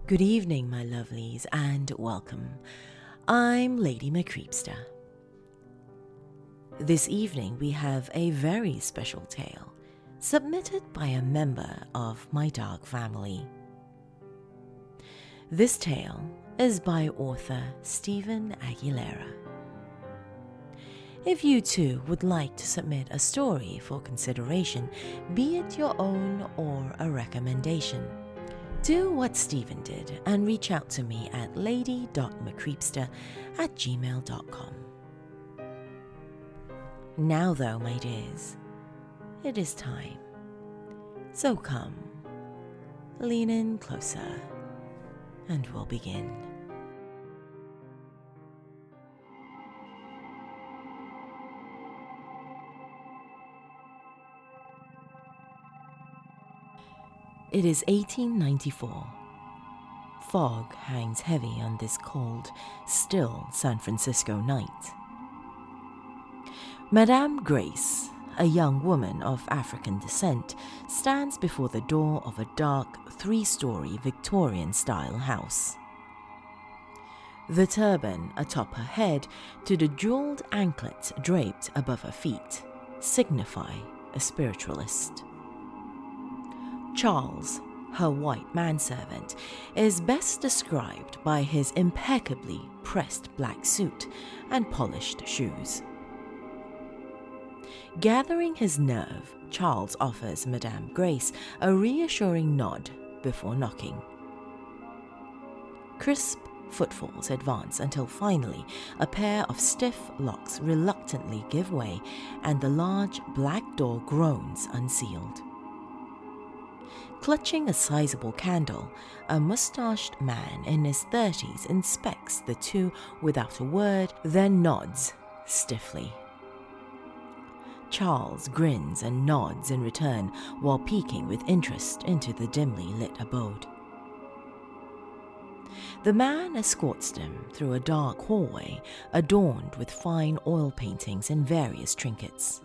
Good evening, my lovelies, and welcome. I'm Lady Creepypasta. This evening we have a very special tale, submitted by a member of my dark family. This tale is by author Steven Aguilera. If you too would like to submit a story for consideration, be it your own or a recommendation, do what Steven did and reach out to me at lady.mccreepypasta@gmail.com. Now though, my dears, it is time. So come, lean in closer, and we'll begin. It is 1894. Fog hangs heavy on this cold, still San Francisco night. Madame Grace, a young woman of African descent, stands before the door of a dark, 3-story Victorian-style house. The turban atop her head to the jeweled anklets draped above her feet signify a spiritualist. Charles, her white manservant, is best described by his impeccably pressed black suit and polished shoes. Gathering his nerve, Charles offers Madame Grace a reassuring nod before knocking. Crisp footfalls advance until finally a pair of stiff locks reluctantly give way and the large black door groans unsealed. Clutching a sizable candle, a mustached man in his 30s inspects the two without a word, then nods stiffly. Charles grins and nods in return while peeking with interest into the dimly lit abode. The man escorts them through a dark hallway adorned with fine oil paintings and various trinkets.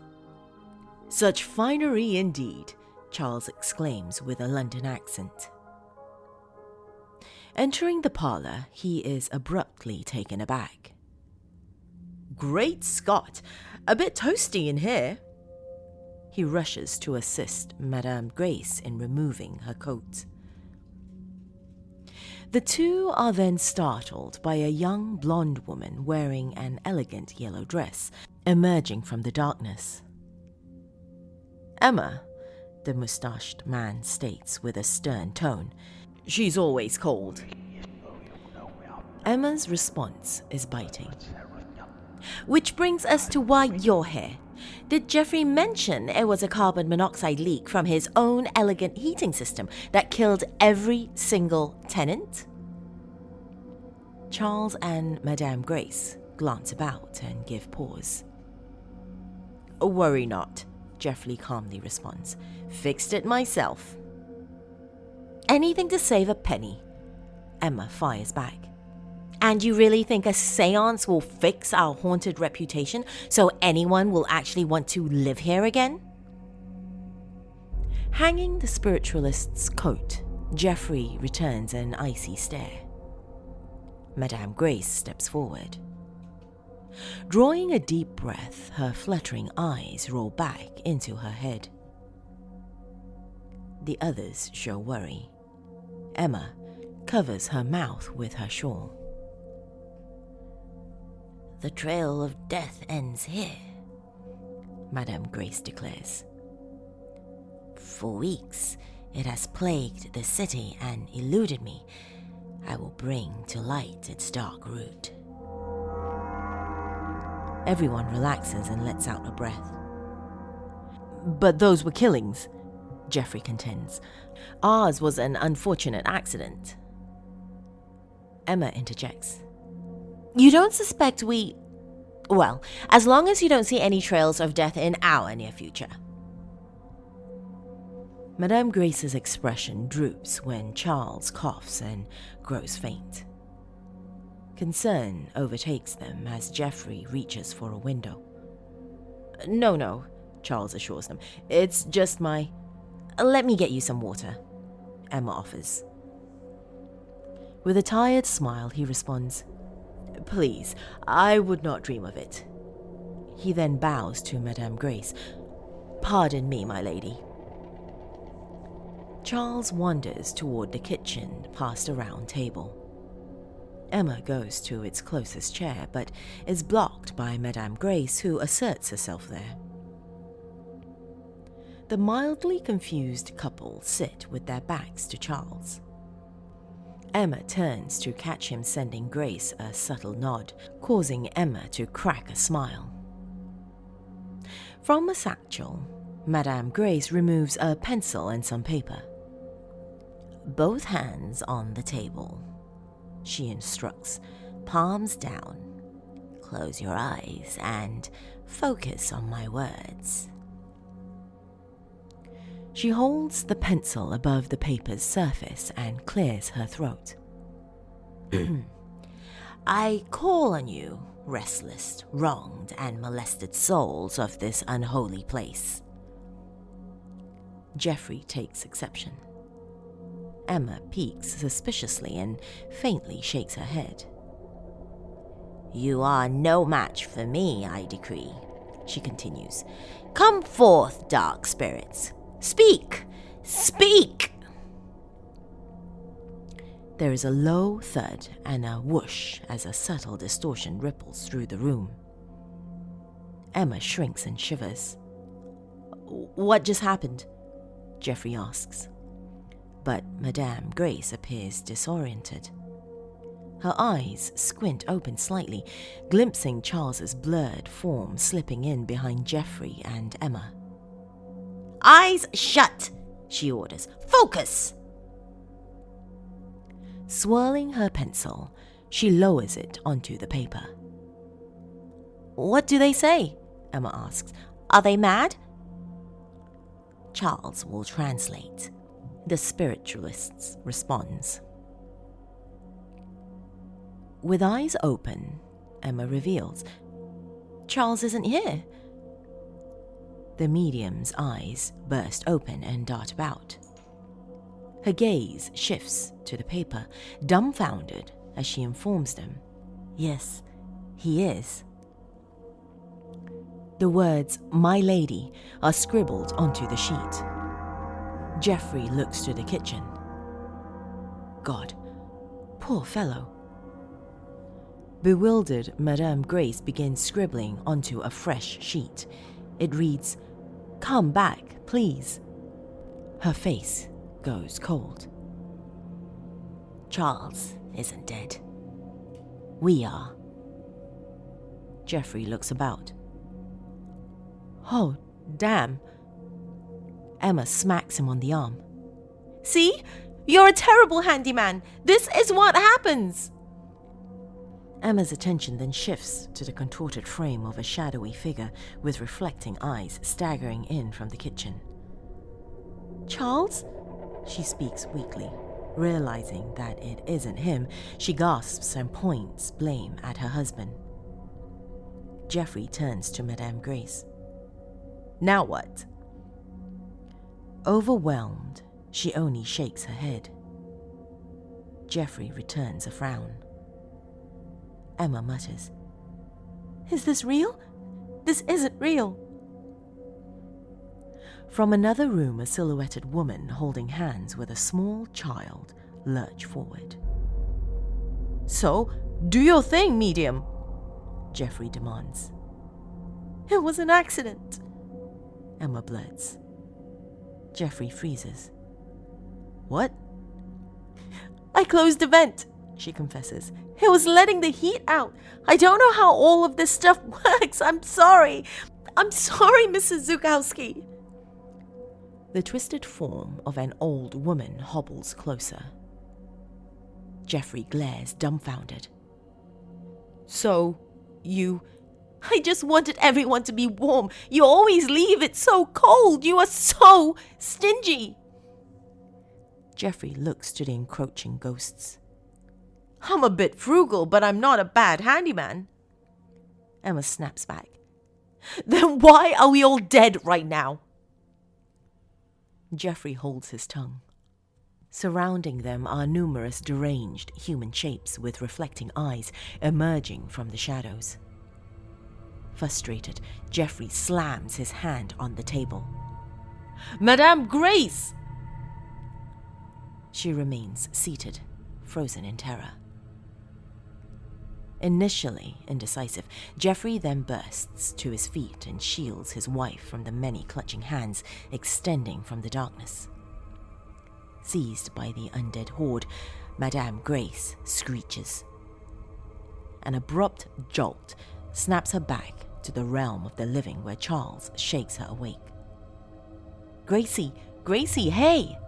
"Such finery indeed," Charles exclaims with a London accent. Entering the parlor, he is abruptly taken aback. "Great Scott! A bit toasty in here." He rushes to assist Madame Grace in removing her coat. The two are then startled by a young blonde woman wearing an elegant yellow dress, emerging from the darkness. "Emma," the mustached man states with a stern tone. "She's always cold." Emma's response is biting. "Which brings us to why you're here. Did Jeffrey mention it was a carbon monoxide leak from his own elegant heating system that killed every single tenant?" Charles and Madame Grace glance about and give pause. "Worry not," Jeffrey calmly responds. "Fixed it myself." "Anything to save a penny," Emma fires back. "And you really think a seance will fix our haunted reputation so anyone will actually want to live here again?" Hanging the spiritualist's coat, Jeffrey returns an icy stare. Madame Grace steps forward. Drawing a deep breath, her fluttering eyes roll back into her head. The others show worry. Emma covers her mouth with her shawl. "The trail of death ends here," Madame Grace declares. "For weeks it has plagued the city and eluded me. I will bring to light its dark root." Everyone relaxes and lets out a breath. "But those were killings," Jeffrey contends. "Ours was an unfortunate accident." Emma interjects. "You don't suspect well, as long as you don't see any trails of death in our near future." Madame Grace's expression droops when Charles coughs and grows faint. Concern overtakes them as Jeffrey reaches for a window. No, Charles assures them. "It's just my..." "Let me get you some water," Emma offers. With a tired smile, he responds, "Please, I would not dream of it." He then bows to Madame Grace. "Pardon me, my lady." Charles wanders toward the kitchen past a round table. Emma goes to its closest chair, but is blocked by Madame Grace, who asserts herself there. The mildly confused couple sit with their backs to Charles. Emma turns to catch him sending Grace a subtle nod, causing Emma to crack a smile. From a satchel, Madame Grace removes a pencil and some paper. "Both hands on the table," she instructs, "palms down. Close your eyes and focus on my words." She holds the pencil above the paper's surface and clears her throat. "I call on you, restless, wronged, and molested souls of this unholy place." Jeffrey takes exception. Emma peeks suspiciously and faintly shakes her head. "You are no match for me, I decree," she continues. "Come forth, dark spirits. Speak! Speak!" There is a low thud and a whoosh as a subtle distortion ripples through the room. Emma shrinks and shivers. "What just happened?" Jeffrey asks. But Madame Grace appears disoriented. Her eyes squint open slightly, glimpsing Charles's blurred form slipping in behind Jeffrey and Emma. "Eyes shut!" she orders. "Focus!" Swirling her pencil, she lowers it onto the paper. "What do they say?" Emma asks. "Are they mad?" Charles will translate. The spiritualist responds. With eyes open, Emma reveals, "Charles isn't here." The medium's eyes burst open and dart about. Her gaze shifts to the paper, dumbfounded as she informs them, "Yes, he is." The words, "My lady," are scribbled onto the sheet. Jeffrey looks to the kitchen. God, poor fellow. Bewildered, Madame Grace begins scribbling onto a fresh sheet. It reads, "Come back, please." Her face goes cold. "Charles isn't dead. We are." Jeffrey looks about. "Oh, damn." Emma smacks him on the arm. "See? You're a terrible handyman. This is what happens." Emma's attention then shifts to the contorted frame of a shadowy figure with reflecting eyes staggering in from the kitchen. "Charles?" She speaks weakly. Realizing that it isn't him, she gasps and points blame at her husband. Jeffrey turns to Madame Grace. "Now what?" Overwhelmed, she only shakes her head. Jeffrey returns a frown. Emma mutters, "Is this real? This isn't real." From another room, a silhouetted woman holding hands with a small child lurch forward. "So, do your thing, medium," Jeffrey demands. "It was an accident," Emma blurts. Jeffrey freezes. "What?" "I closed the vent," she confesses. "It was letting the heat out. I don't know how all of this stuff works. I'm sorry. I'm sorry, Mrs. Zukowski." The twisted form of an old woman hobbles closer. Jeffrey glares dumbfounded. "So, you..." "I just wanted everyone to be warm. You always leave it so cold. You are so stingy." Jeffrey looks to the encroaching ghosts. "I'm a bit frugal, but I'm not a bad handyman." Emma snaps back. "Then why are we all dead right now?" Jeffrey holds his tongue. Surrounding them are numerous deranged human shapes with reflecting eyes emerging from the shadows. Frustrated, Jeffrey slams his hand on the table. "Madame Grace!" She remains seated, frozen in terror. Initially indecisive, Jeffrey then bursts to his feet and shields his wife from the many clutching hands extending from the darkness. Seized by the undead horde, Madame Grace screeches. An abrupt jolt snaps her back to the realm of the living where Charles shakes her awake. "Gracie! Gracie, hey!"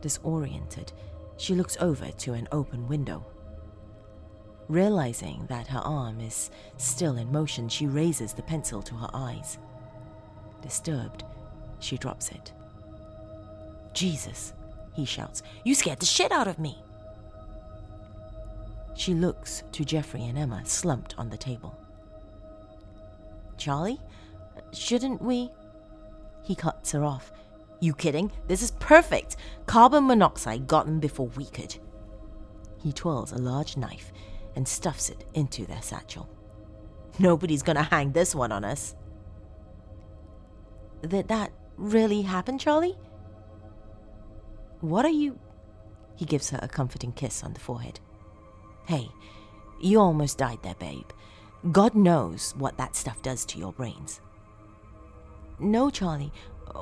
Disoriented, she looks over to an open window. Realizing that her arm is still in motion, she raises the pencil to her eyes. Disturbed, she drops it. "Jesus," he shouts, "you scared the shit out of me!" She looks to Jeffrey and Emma slumped on the table. "Charlie, shouldn't we?" He cuts her off. "You kidding? This is perfect! Carbon monoxide got them before we could." He twirls a large knife and stuffs it into their satchel. "Nobody's gonna hang this one on us." "Did that really happen, Charlie?" "What are you..." He gives her a comforting kiss on the forehead. "Hey, you almost died there, babe. God knows what that stuff does to your brains." "No, Charlie.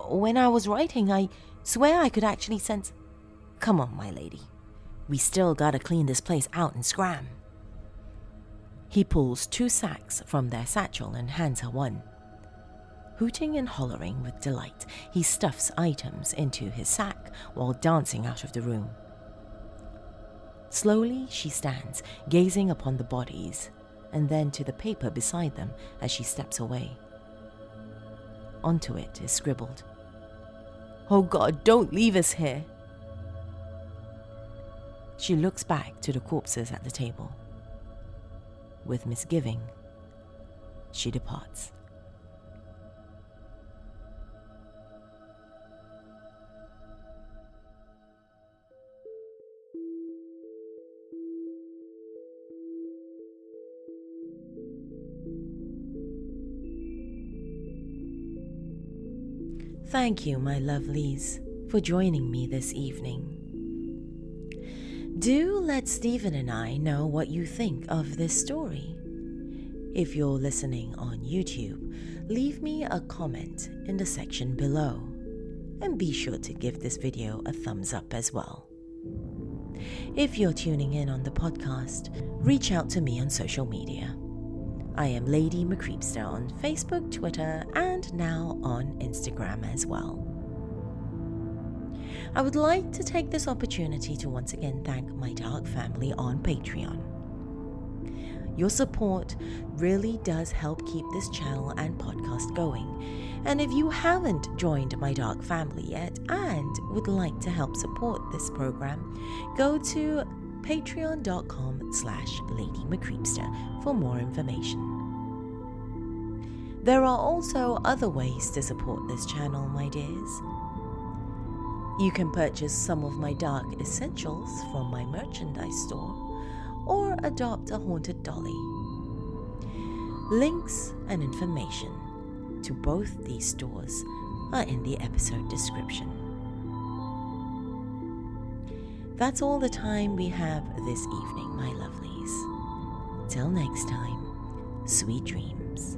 When I was writing, I swear I could actually sense..." "Come on, my lady. We still gotta clean this place out and scram." He pulls 2 sacks from their satchel and hands her one. Hooting and hollering with delight, he stuffs items into his sack while dancing out of the room. Slowly she stands, gazing upon the bodies, and then to the paper beside them as she steps away. Onto it is scribbled, "Oh God, don't leave us here." She looks back to the corpses at the table. With misgiving, she departs. Thank you, my lovelies, for joining me this evening. Do let Steven and I know what you think of this story. If you're listening on YouTube, leave me a comment in the section below, and be sure to give this video a thumbs up as well. If you're tuning in on the podcast, reach out to me on social media. I am Lady McCreepster on Facebook, Twitter, and now on Instagram as well. I would like to take this opportunity to once again thank my dark family on Patreon. Your support really does help keep this channel and podcast going, and if you haven't joined my dark family yet and would like to help support this program, go to patreon.com/LadyMcCreepster for more information. There are also other ways to support this channel, my dears. You can purchase some of my dark essentials from my merchandise store, or adopt a haunted dolly. Links and information to both these stores are in the episode description. That's all the time we have this evening, my lovelies. Till next time, sweet dreams.